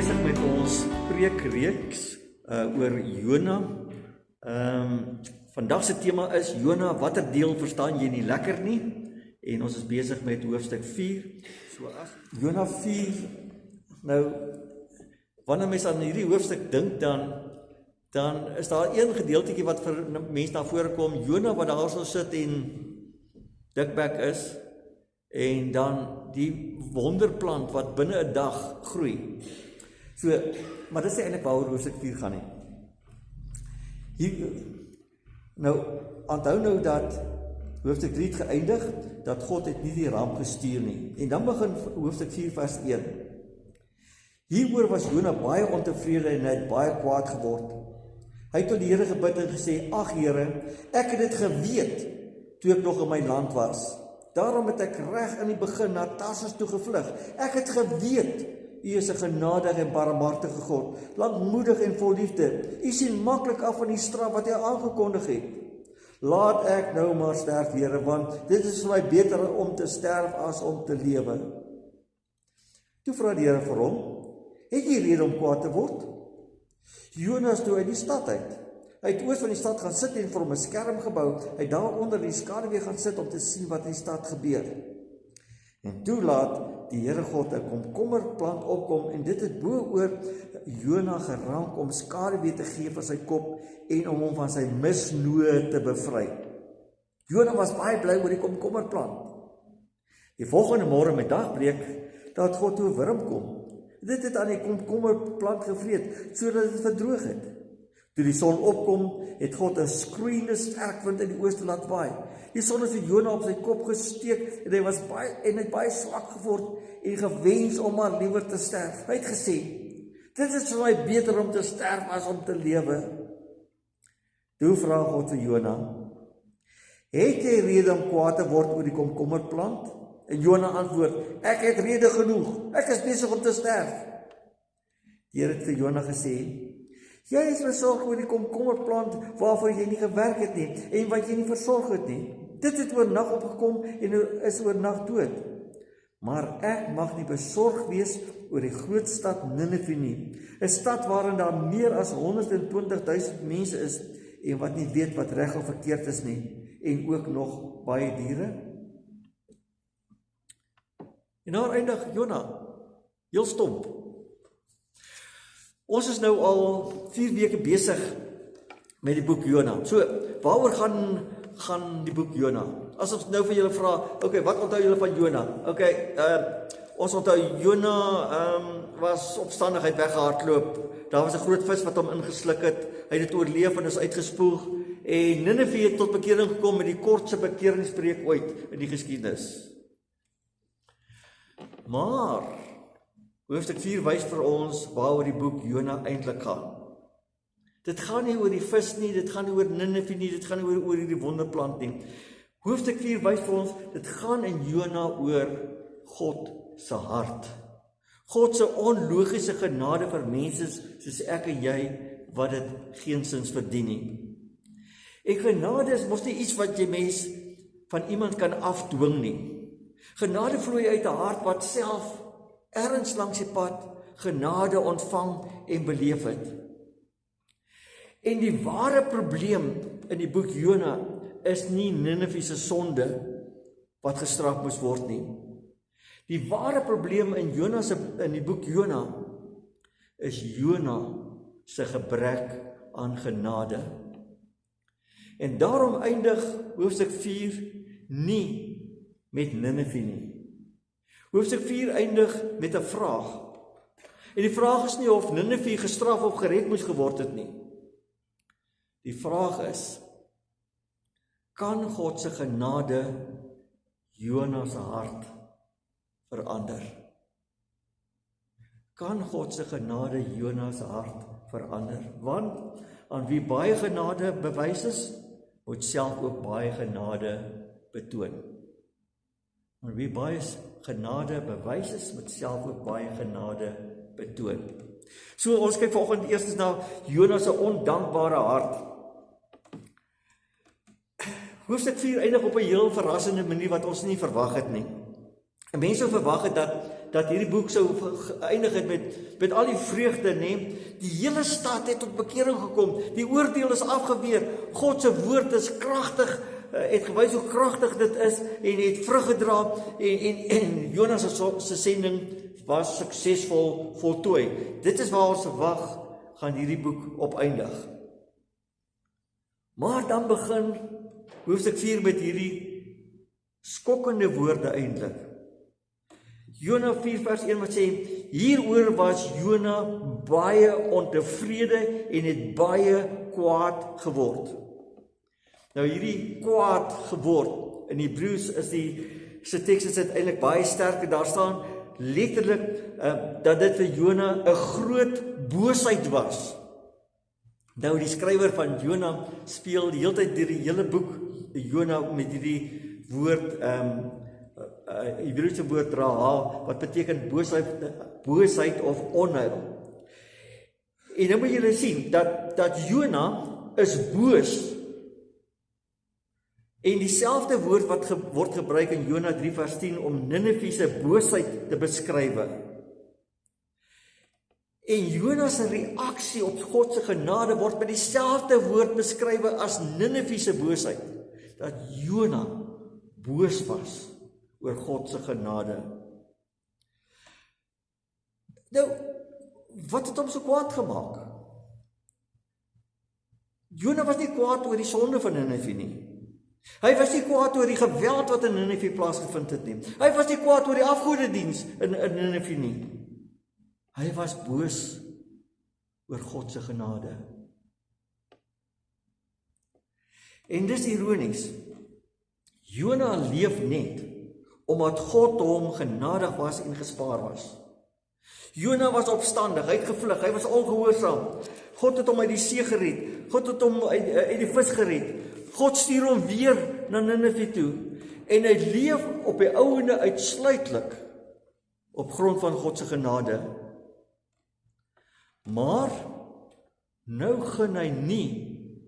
besig met ons preekreeks oor Jona. Vandag se tema is Jona, watter deel verstaan jy nie lekker nie? En ons is besig met hoofstuk 4. So as Jona 4, nou, wanneer mens aan hierdie hoofstuk dink, dan is daar een gedeeltjie wat vir mense na vore kom, Jona wat daar so sit en dikbek is, en dan die wonderplant wat binne 'n dag groei. So, maar dis eintlik waaroor hoofstuk 4 gaan nie. Hier, nou, onthou nou dat hoofstuk 3 het geëindig, dat God het nie die ramp gestuur nie. En dan begin hoofstuk 4 vers 1. Hieroor was Jona baie ontevrede en hy het baie kwaad geword. Hy het tot die Here gebid en gesê, ag Here, ek het dit geweet toe ek nog in my land was. Daarom het ek reg in die begin na Tarsus toe gevlug. Ek het geweet, U is 'n genadige en barmhartige God, lankmoedig en vol liefde. U sien maklik af van die straf wat U aangekondig het. Laat ek nou maar sterf, Here, want dit is vir my beter om te sterf as om te lewe. Toe vra die Here vir hom, het jy rede om kwaad te word? Jona is toe uit die stad uit. Hy het oos van die stad gaan sit en vir hom 'n skerm gebou. Hy het daar onder die skaduwee gaan sit om te sien wat in die stad gebeur. En toe laat die Here God 'n komkommerplant opkom en dit het bo oor Jona gerank om skaduwee te gee vir sy kop en om hom van sy misnoë te bevry. Jona was baie bly oor die komkommerplant. Die volgende môre met dagbreek, dat God toe 'n wurm kom. Dit het aan die komkommerplant gevreet, sodat dit verdroog het. Toe die son opkom, het God 'n skroeiende sterk wind in die ooste laat waai. Die son het vir Jona op sy kop gesteek en hy het baie swak geword en gewens om maar liewer te sterf. Hy het gesê, dit is vir my beter om te sterf as om te lewe. Toe vra God vir Jona, het jy rede om kwaad te word oor die komkommerplant? En Jona antwoord, ek het rede genoeg, ek is besig om te sterf. Die Here het vir Jona gesê, jy is besorg oor die komkommerplant waarvoor jy nie gewerk het nie en wat jy nie versorg het nie. Dit het oornag opgekom en is oornag dood. Maar ek mag nie besorg wees oor die groot stad Ninive nie, 'n stad waarin daar meer as 120.000 mense is en wat nie weet wat reg of verkeerd is nie, en ook nog baie diere. En daar eindig Jona, heel stomp. Ons is nou al 4 weke besig met die boek Jona. So, waaroor gaan die boek Jona? As ons nou vir julle vra, okay, wat onthou julle van Jona? Okay, ons onthou Jona was opstandig, hy het weggehardloop. Daar was 'n groot vis wat hom ingesluk het. Hy het dit oorleef en is uitgespoeg. En Ninive het tot bekering gekom met die kortste bekeringspreek ooit in die geskiedenis. Maar hoofstuk 4 wys vir ons waaroor die boek Jona eintlik gaan. Dit gaan nie oor die vis nie, dit gaan nie oor Ninive nie, dit gaan nie oor hierdie wonderplant nie. Hoofstuk 4 wys vir ons, dit gaan in Jona oor God se hart. God se onlogiese genade vir mense soos ek en jy, wat dit geensins verdien nie. En genade is mos nie iets wat jy mens van iemand kan afdwing nie. Genade vloei uit 'n hart wat self ergens langs die pad genade ontvang en beleef het. En die ware probleem in die boek Jona is nie Ninive se sonde wat gestraf moes word nie. Die ware probleem in die boek Jona is Jona se gebrek aan genade. En daarom eindig hoofstuk 4 nie met Ninive nie. Hoofstuk 4 eindig met 'n vraag. En die vraag is nie of Ninive gestraf of gered moes geword het nie. Die vraag is, kan God se genade Jona se hart verander? Kan God se genade Jona se hart verander? Want aan wie baie genade bewys is, moet self ook baie genade betoon. Maar wie baie genade bewys is, moet self ook baie genade betoon. So ons kyk vanoggend eerstens na Jona se ondankbare hart. Hoofstuk 4 eindig op 'n heel verrassende manier wat ons nie verwag het nie. Mense verwag het dat hierdie boek sou geëindig het met al die vreugde, nee. Die hele stad het tot bekering gekom. Die oordeel is afgeweer. God se woord is kragtig, het gewys hoe kragtig dit is en het vrug gedra en Jonas se sending was suksesvol voltooi. Dit is waar ons wag gaan hierdie boek opeindig. Maar dan begin hoofstuk 4 met hierdie skokkende woorde eintlik. Jona 4 vers 1 wat sê, hieroor was Jona baie ontevrede en het baie kwaad geword. Nou hierdie kwaad geword, in Hebreëus is se teks is eintlik baie sterker, daar staan letterlik dat dit vir Jona 'n groot boosheid was. Nou die skrywer van Jona speel die hele tyd deur die hele boek Jona met hierdie woord Hebreëse woord raha wat beteken boosheid of onheil. En nou moet julle sien dat Jona is boos. En dieselfde woord wat word gebruik in Jona 3 vers 10 om Ninive se boosheid te beskryf. En Jona se reaksie op God se genade word met dieselfde woord beskryf as Ninive se boosheid. Dat Jona boos was oor God se genade. Nou, wat het hom so kwaad gemaak? Jona was nie kwaad oor die sonde van Ninive nie. Hy was nie kwaad oor die geweld wat in Ninive plaasgevind het nie. Hy was nie kwaad oor die afgodediens in Ninive nie. Hy was boos oor God se genade. En dis ironies. Jona leef net omdat God hom genadig was en gespaar was. Jona was opstandig, hy het gevlug, hy was ongehoorsaam. God het hom uit die see gered. God het hom uit die vis gered. God stuur hom weer na Ninive toe en hy leef op die ouene uitsluitlik op grond van God se genade. Maar nou gun hy nie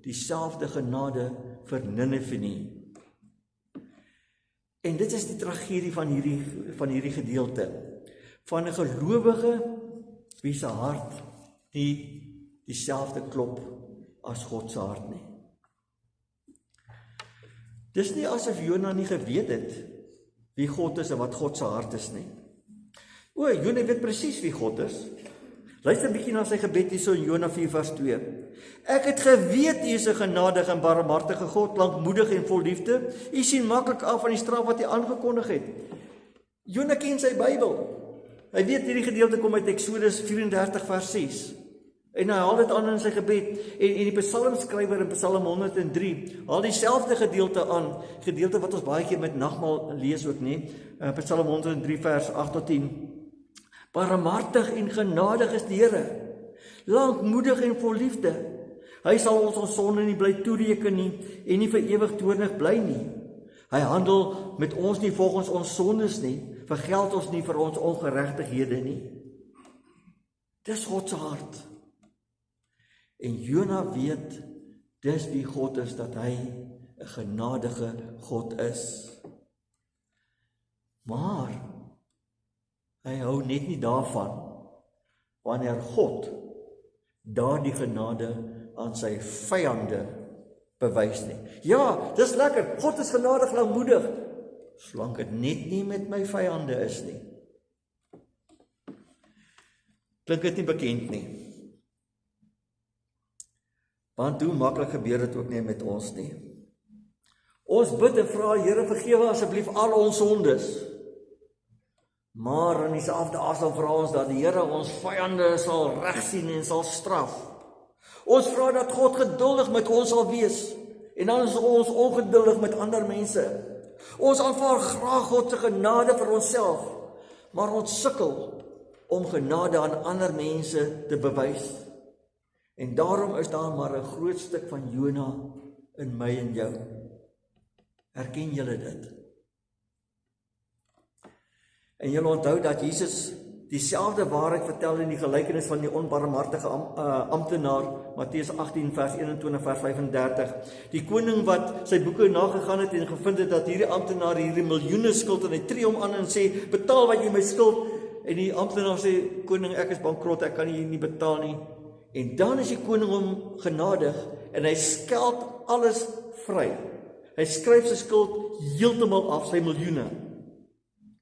dieselfde genade vir Ninive nie. En dit is die tragedie van hierdie gedeelte. Van 'n gelowige wie se hart nie dieselfde klop as God se hart nie. Dis nie asof Jona nie geweet het wie God is en wat God se hart is nie. Jona weet presies wie God is. Luister 'n bietjie na sy gebed hierso in Jona 4 vers 2. Ek het geweet U is 'n genadige en barmhartige God, lankmoedig en vol liefde. U sien maklik af van die straf wat U aangekondig het. Jona ken sy Bybel. Hy weet hierdie gedeelte kom uit Eksodus 34 vers 6. En hy haal dit aan in sy gebed. En die psalmskrywer in Psalm 103 haal dieselfde gedeelte aan, gedeelte wat ons baie keer met nagmaal lees ook, nie? Psalm 103 vers 8 tot 10. Barmhartig en genadig is die Here, lankmoedig en vol liefde. Hy sal ons sonde nie bly toereken nie en nie vir ewig toornig bly nie. Hy handel met ons nie volgens ons sondes nie, vergeld ons nie vir ons ongeregtighede nie. Dis God se hart. En Jona weet, dis wie God is, dat hy 'n genadige God is. Maar hy hou net nie daarvan, wanneer God daardie genade aan sy vyande bewys nie. Ja, dis lekker, God is genadig, lankmoedig, solank dit net nie met my vyande is nie. Klink dit nie bekend nie? Want hoe maklik gebeur dit ook nie met ons nie. Ons bid en vra, Here vergewe asseblief al ons sondes. Maar in dieselfde asem vra ons dat die Here ons vyande sal regsien en sal straf. Ons vra dat God geduldig met ons sal wees en dan is ons ongeduldig met ander mense. Ons aanvaar graag God se genade vir onsself, maar ons sukkel om genade aan ander mense te bewys. En daarom is daar maar 'n groot stuk van Jona in my en jou. Herken julle dit? En julle onthou dat Jesus dieselfde waarheid vertel in die gelykenis van die onbarmhartige amptenaar, Matteus 18 vers 21 vers 35. Die koning wat sy boeke nagegaan het en gevind het dat hierdie amptenaar hierdie miljoene skuld en hy tree hom aan en sê, betaal wat jy my skuld. en die amptenaar sê, koning, ek is bankrot, ek kan nie betaal nie. En dan is die koning hom genadig, en hy skeld alles vry. Hy skryf sy skuld heeltemal af, sy miljoene.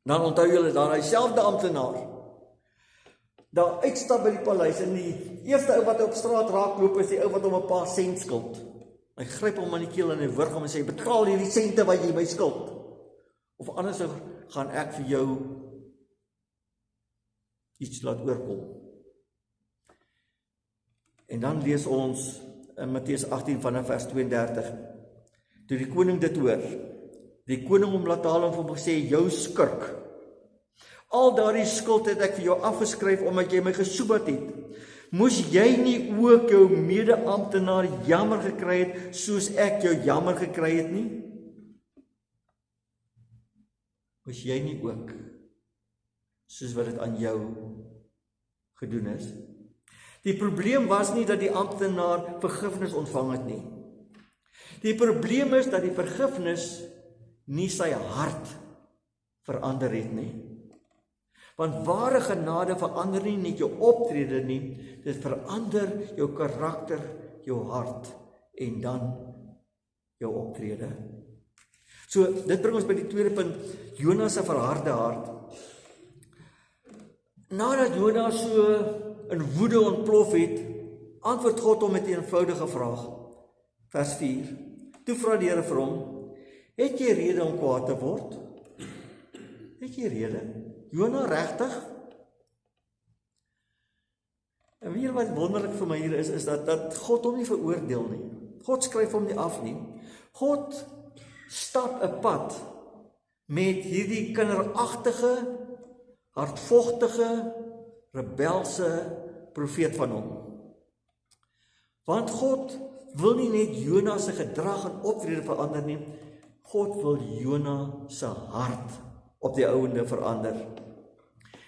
Dan onthou julle, daar hy selfde amptenaar, daar uitstap by die paleis, en die eerste ou wat op straat raakloop, is die ou wat hom 'n paar sent skuld. Hy gryp hom aan die keel en hy wurg hom en sê, betaal hierdie sente wat jy my skuld. Of anders gaan ek vir jou iets laat oorkom. En dan lees ons in Matteus 18 vanaf vers 32. Toe die koning dit hoor, die koning hom laat haal en vir hom sê, jou skurk, al daardie skuld het ek vir jou afgeskryf omdat jy my gesoebat het. Moes jy nie ook jou mede-amptenaar jammer gekry het soos ek jou jammer gekry het nie? Moes jy nie ook soos wat dit aan jou gedoen is? Die probleem was nie dat die amptenaar vergifnis ontvang het nie. Die probleem is dat die vergifnis nie sy hart verander het nie. Want ware genade verander nie net jou optrede nie, dit verander jou karakter, jou hart en dan jou optrede. So, dit bring ons by die tweede punt, Jonas se verharde hart. Nadat Jonas so in woede ontplof het, antwoord God hom met 'n eenvoudige vraag. Vers 4. Toe vra die Here vir hom, het jy rede om kwaad te word? Het jy rede? Jonas, regtig? En weet jy wat wonderlik vir my hier is dat God hom nie veroordeel nie. God skryf hom nie af nie. God stap 'n pad met hierdie kinderagtige, hardvogtige, rebelse profeet van hom. Want God wil nie net Jonas se gedrag en optrede verander nie, God wil Jonas se hart op die ouende verander.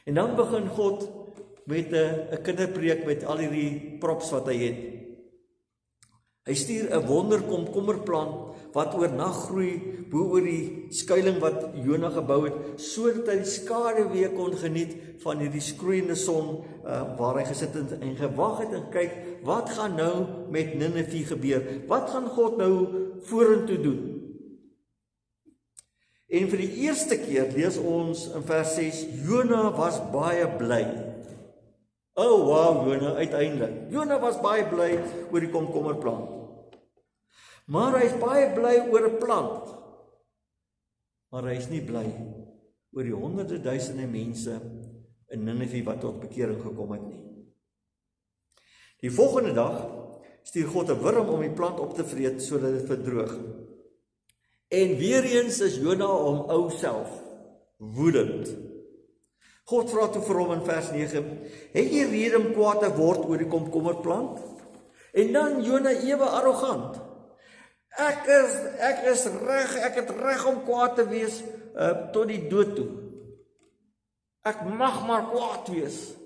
En dan begin God met 'n kinderpreek met al hierdie props wat hy het. Hy stuur 'n wonderkomkommerplant wat oornag groei bo oor die skuiling wat Jona gebou het, sodat hy die skaduwee kon geniet van hierdie skroeiende son waar hy gesit het en gewag het en kyk, wat gaan nou met Ninive gebeur? Wat gaan God nou vorentoe doen? En vir die eerste keer lees ons in vers 6, Jona was baie bly. Oh wow, Jona, uiteindelik. Jona was baie bly oor die komkommerplant. Maar hy is baie bly oor 'n plant. Maar hy is nie bly oor die honderde duisende mense in Ninive wat tot bekering gekom het nie. Die volgende dag stuur God 'n wurm om die plant op te vreet sodat dit verdroog. En weer eens is Jona om ou self woedend. God vra toe vir hom in vers 9, het jy rede om kwaad te word oor die komkommerplant? En dan Jona ewe arrogant. Ek het reg om kwaad te wees tot die dood toe. Ek mag maar kwaad wees.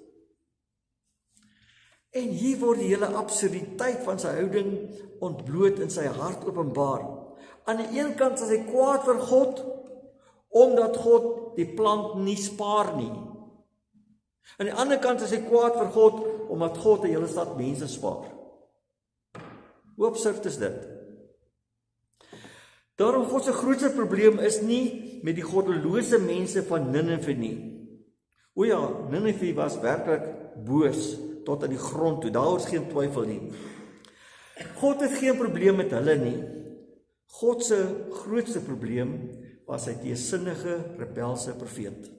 En hier word die hele absurditeit van sy houding ontbloot in sy hart openbaar. Aan die een kant is hy kwaad vir God, omdat God die plant nie spaar nie. Aan die ander kant is hy kwaad vir God, omdat God 'n hele stad mense spaar. Hoe absurd is dit? Daarom God se grootste probleem is nie met die goddelose mense van Ninive nie. O ja, Ninive was werklik boos tot aan die grond toe, daar is geen twyfel nie. God het geen probleem met hulle nie. God se grootste probleem was sy teesinnige, rebelse profeet.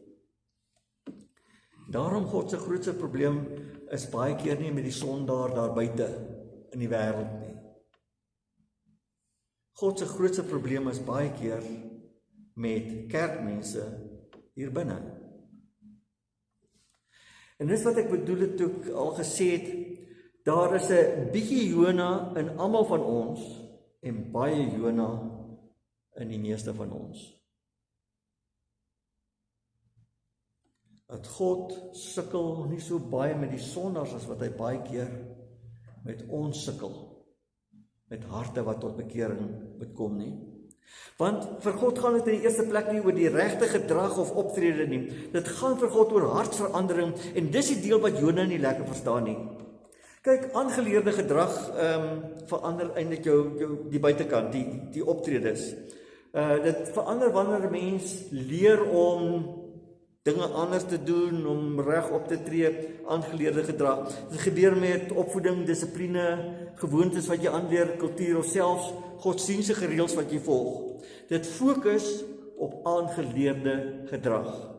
Daarom God se grootste probleem is baie keer nie met die sondaar daar buite in die wêreld nie. God se grootste probleem is baie keer met kerkmense hier binne. En dis wat ek bedoel het toe ek al gesê het, daar is 'n bietjie Jona in almal van ons en baie Jona in die meeste van ons. Dat God sukkel nie so baie met die sondaars as wat hy baie keer met ons sukkel, met harte wat tot bekering moet kom nie. Want vir God gaan dit in die eerste plek nie oor die regte gedrag of optrede nie. Dit gaan vir God oor hartsverandering en dis die deel wat Jona nie lekker verstaan nie. Kyk, aangeleerde gedrag verander eintlik die buitekant, die optredes. Dit verander wanneer 'n mens leer om dinge anders te doen, om reg op te tree, aangeleerde gedrag. Dit gebeur met opvoeding, dissipline, gewoontes wat jy aanleer, kultuur of selfs godsdienstige reëls wat jy volg. Dit fokus op aangeleerde gedrag.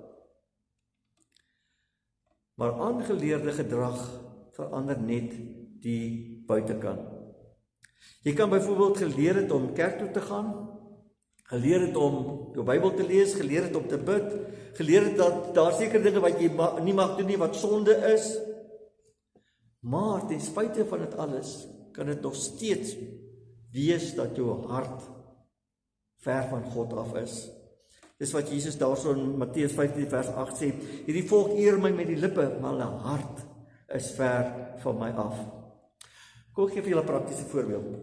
Maar aangeleerde gedrag verander net die buitekant. Jy kan byvoorbeeld geleer het om kerk toe te gaan, geleer het om jou Bybel te lees, geleer het om te bid, geleer het dat daar seker dinge wat jy nie mag doen nie, wat sonde is. Maar ten spyte van dit alles, kan dit nog steeds wees dat jou hart ver van God af is. Dis wat Jesus daarso in Matteus 15 vers 8 sê, hierdie volk eer my met die lippe, maar hulle hart is ver van my af. Kom ek gee vir julle 'n praktiese voorbeeld.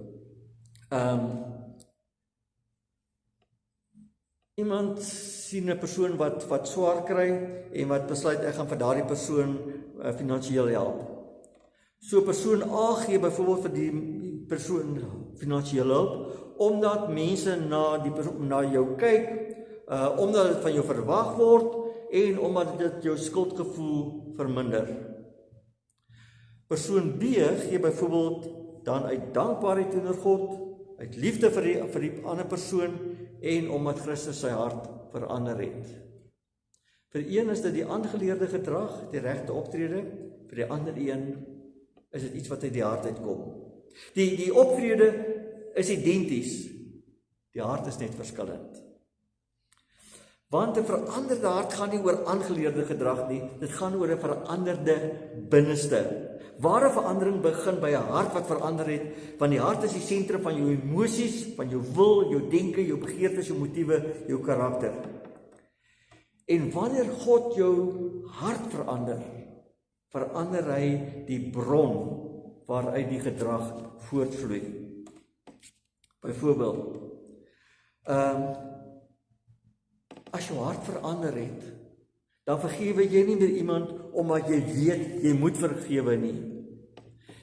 Iemand sien 'n persoon wat swaar kry en wat besluit ek gaan vir daardie persoon finansiëel help. So persoon A gee byvoorbeeld vir die persoon finansiële hulp omdat mense na jou kyk, omdat dit van jou verwag word en omdat dit jou skuldgevoel verminder. Persoon B gee byvoorbeeld dan uit dankbaarheid teenoor God, uit liefde vir die ander persoon en omdat Christus sy hart verander het. Vir een is dit die aangeleerde gedrag, die regte optrede, vir die ander een is dit iets wat uit die hart uitkom. Die optrede is identies, die hart is net verskillend. Want 'n veranderde hart gaan nie oor aangeleerde gedrag nie, dit gaan oor 'n veranderde binneste. Ware verandering begin by 'n hart wat verander het, want die hart is die sentrum van jou emosies, van jou wil, jou denke, jou begeertes, jou motiewe, jou karakter. En wanneer God jou hart verander, verander hy die bron waaruit die gedrag voortvloei. Byvoorbeeld, as jou hart verander het, dan vergewe jy nie meer iemand omdat jy weet jy moet vergewe nie.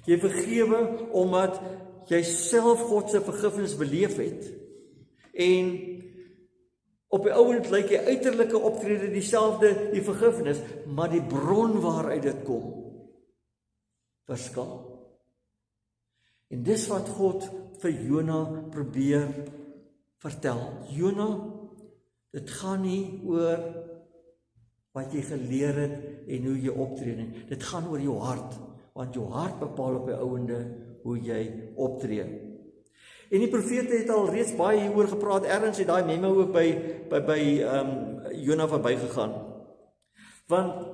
Jy vergewe omdat jy self God se vergifnis beleef het. En op die ouend lyk jy uiterlike optrede dieselfde, die vergifnis, maar die bron waaruit dit kom verskil. En dis wat God vir Jona probeer vertel. Jona, dit gaan nie oor wat jy geleer het en hoe jy optree nie. Dit gaan oor jou hart, want jou hart bepaal op die ouende hoe jy optree. En die profete het al reeds baie hieroor gepraat, ergens het daai memo ook by Jona verbygegaan. Want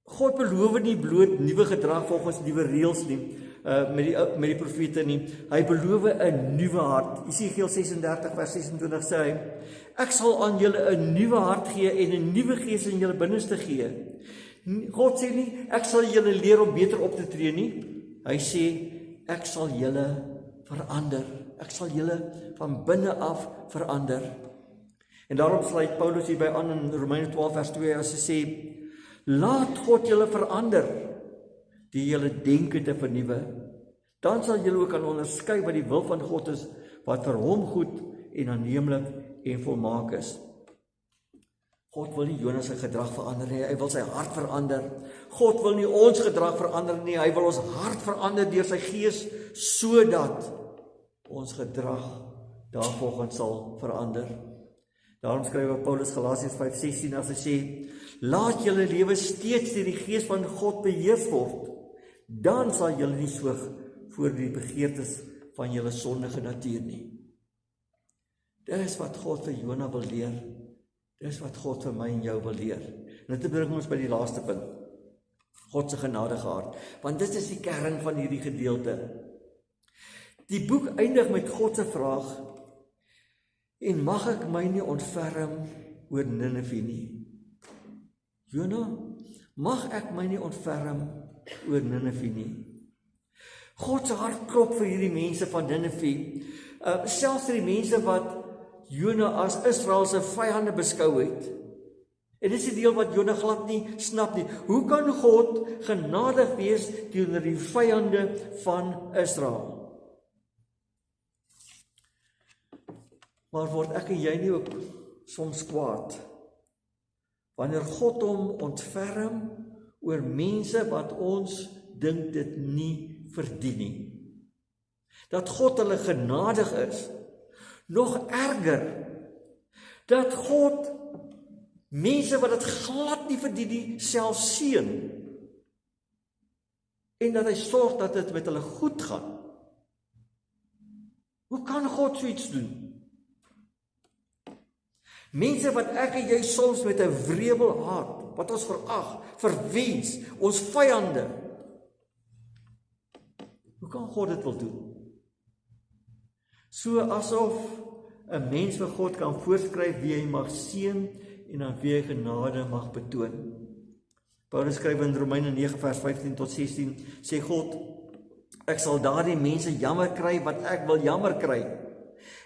God beloof nie bloot nuwe gedrag volgens nuwe reëls nie, met die profete nie. Hy beloof 'n nuwe hart. Jesegiel 36 vers 26 sê hy, ek sal aan julle 'n nuwe hart gee en 'n nuwe gees in julle binneste gee. God sê nie, ek sal julle leer om beter op te tree nie. Hy sê, ek sal julle verander. Ek sal julle van binne af verander. En daarom sluit Paulus hierby aan in Romeine 12 vers 2 as hy sê, laat God julle verander, die julle denke te vernuwe. Dan sal julle ook kan onderskei wat die wil van God is, wat vir hom goed en aanneemlik en volmaak is. God wil nie Jona se gedrag verander nie, hy wil sy hart verander. God wil nie ons gedrag verander nie, hy wil ons hart verander deur sy gees, sodat ons gedrag daarvolgens sal verander. Daarom skryf Paulus Galasiërs 5:16 as hy sê, laat julle lewe steeds deur die gees van God beheers word, dan sal julle nie soeg voor die begeertes van julle sondige natuur nie. Dis wat God vir Jona wil leer. Dis wat God vir my en jou wil leer. En dit bring ons by die laaste punt. God se genadige hart. Want dit is die kern van hierdie gedeelte. Die boek eindig met God se vraag, en mag ek my nie ontferm oor Ninive nie? Jona, mag ek my nie ontferm oor Ninive nie? God se hart klop vir hierdie mense van Ninive, selfs vir die mense wat Jona as Israel se vyande beskou het. En dis die deel wat Jona glad nie snap nie. Hoe kan God genadig wees teenoor die vyande van Israel? Maar word ek en jy nie ook soms kwaad wanneer God hom ontferm oor mense wat ons dink dit nie verdien nie? Dat God hulle genadig is. Nog erger, dat God mense wat dit glad nie verdien nie, self seën. En dat hy sorg dat dit met hulle goed gaan. Hoe kan God so iets doen? Mense wat ek en jy soms met 'n wrevel haat, wat ons verag, verwens, ons vyande. Hoe kan God dit wil doen? So asof 'n mens vir God kan voorskryf wie hy mag seën en aan wie hy genade mag betoon. Paulus skryf in Romeine 9 vers 15 tot 16, sê God, ek sal daardie mense jammer kry wat ek wil jammer kry.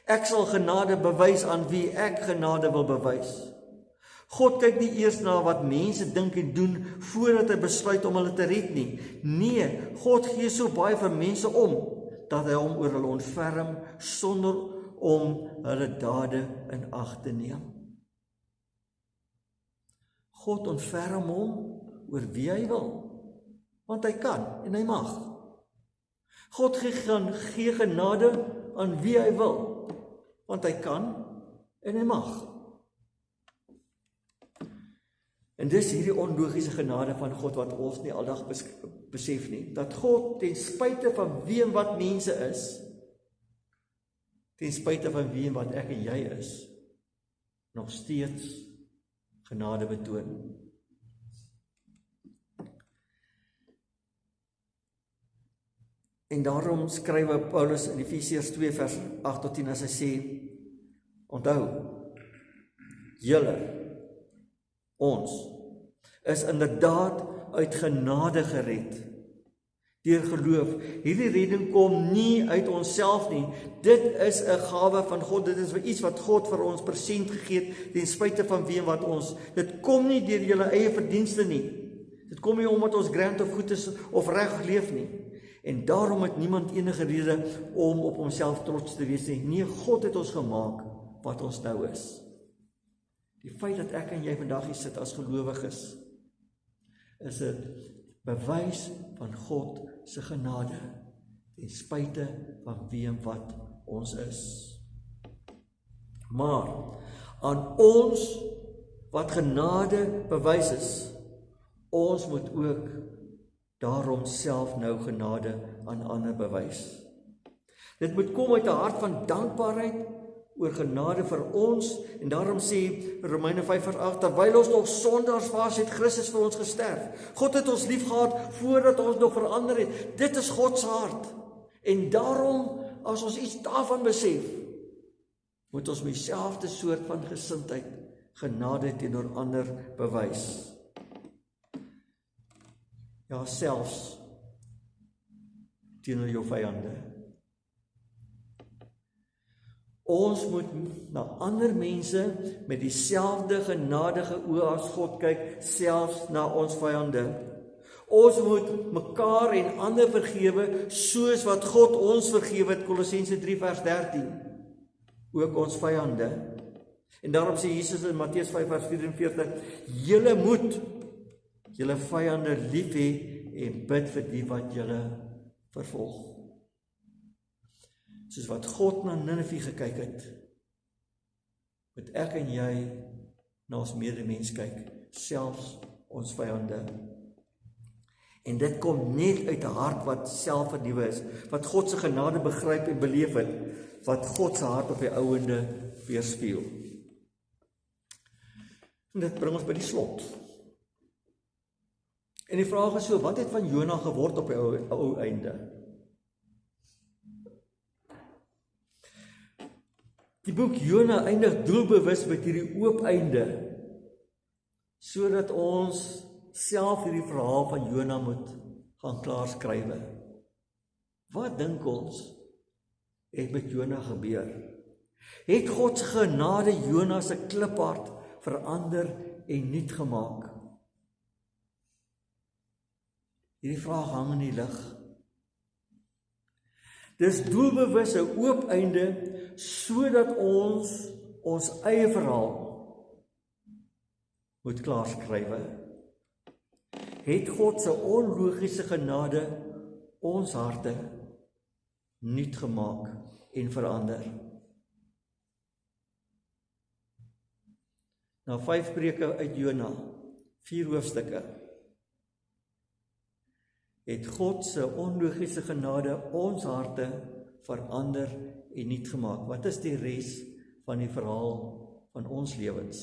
Ek sal genade bewys aan wie ek genade wil bewys. God kyk nie eers na wat mense dink en doen voordat hy besluit om hulle te red nie. Nee, God gee so baie vir mense om, dat hy hom oor hulle ontferm, sonder om hulle dade in ag te neem. God ontferm hom oor wie hy wil, want hy kan en hy mag. God gee genade aan wie hy wil, want hy kan en hy mag. En dis hierdie onlogiese genade van God wat ons nie aldag besef nie, dat God ten spyte van wie en wat mense is, ten spyte van wie en wat ek en jy is, nog steeds genade betoon. En daarom skryf Paulus in Efesiërs 2 vers 8 tot 10 as hy sê, onthou, julle, ons, is inderdaad uit genade gered, deur geloof. Hierdie redding kom nie uit onsself nie, dit is 'n gawe van God, dit is iets wat God vir ons persent gegee het, ten spyte van wie en wat ons, dit kom nie deur julle eie verdienste nie, dit kom nie omdat ons grand of goed is, of reg leef nie, en daarom het niemand enige rede om op homself trots te wees nie. Nee, God het ons gemaak wat ons nou is. Die feit dat ek en jy vandag hier sit as gelowiges, is dit bewys van God se genade, ten spyte van wie en wat ons is. Maar, aan ons wat genade bewys is, ons moet ook daarom self nou genade aan ander bewys. Dit moet kom uit 'n hart van dankbaarheid oor genade vir ons, en daarom sê Romeine 5 vers 8, terwyl ons nog sondaars was, het Christus vir ons gesterf. God het ons lief gehad voordat ons nog verander het. Dit is God se hart. En daarom, as ons iets daarvan besef, moet ons met dieselfde soort van gesindheid genade teenoor ander bewys. Ja, selfs teenoor jou vyande. Ons moet na ander mense met dieselfde genadige oë as God kyk, selfs na ons vyande. Ons moet mekaar en ander vergewe, soos wat God ons vergewe het, Kolossense 3 vers 13. Ook ons vyande. En daarom sê Jesus in Matteus 5 vers 44, julle moet julle vyande lief hê en bid vir die wat julle vervolg. Soos wat God na Ninive gekyk het, moet ek en jy na ons medemens kyk, selfs ons vyande. En dit kom net uit 'n hart wat selfvernuwe is, wat God se genade begryp en beleef het, wat God se hart op die ouende weerspieël. En dit bring ons by die slot. En die vraag is so, wat het van Jona geword op die ou einde? Die boek Jona eindig doelbewus met hierdie oop einde, sodat ons self hierdie verhaal van Jona moet gaan klaarskrywe. Wat dink ons het met Jona gebeur? Het God se genade Jona se kliphart verander en nuut gemaak? Hierdie vraag hang in die lug. Dis doelbewus 'n oop einde, sodat ons eie verhaal moet klaarskrywe. Het God se onlogiese genade ons harte nuut gemaak en verander. Na 5 preke uit Jona, 4 hoofstukke, het God se onlogiese genade ons harte verander en nuut gemaak. Wat is die res van die verhaal van ons lewens?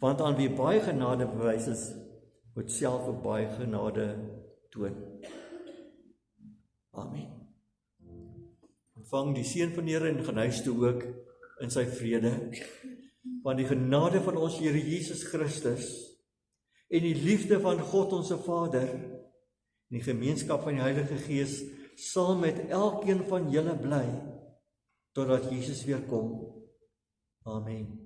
Want aan wie baie genade bewys is, moet self ook baie genade toon. Amen. Ontvang die seën van die Here en gaan huis toe ook in sy vrede. Want die genade van ons Here Jesus Christus en die liefde van God ons Vader en die gemeenskap van die Heilige Gees sal met elkeen van julle bly totdat Jesus weer kom. Amen.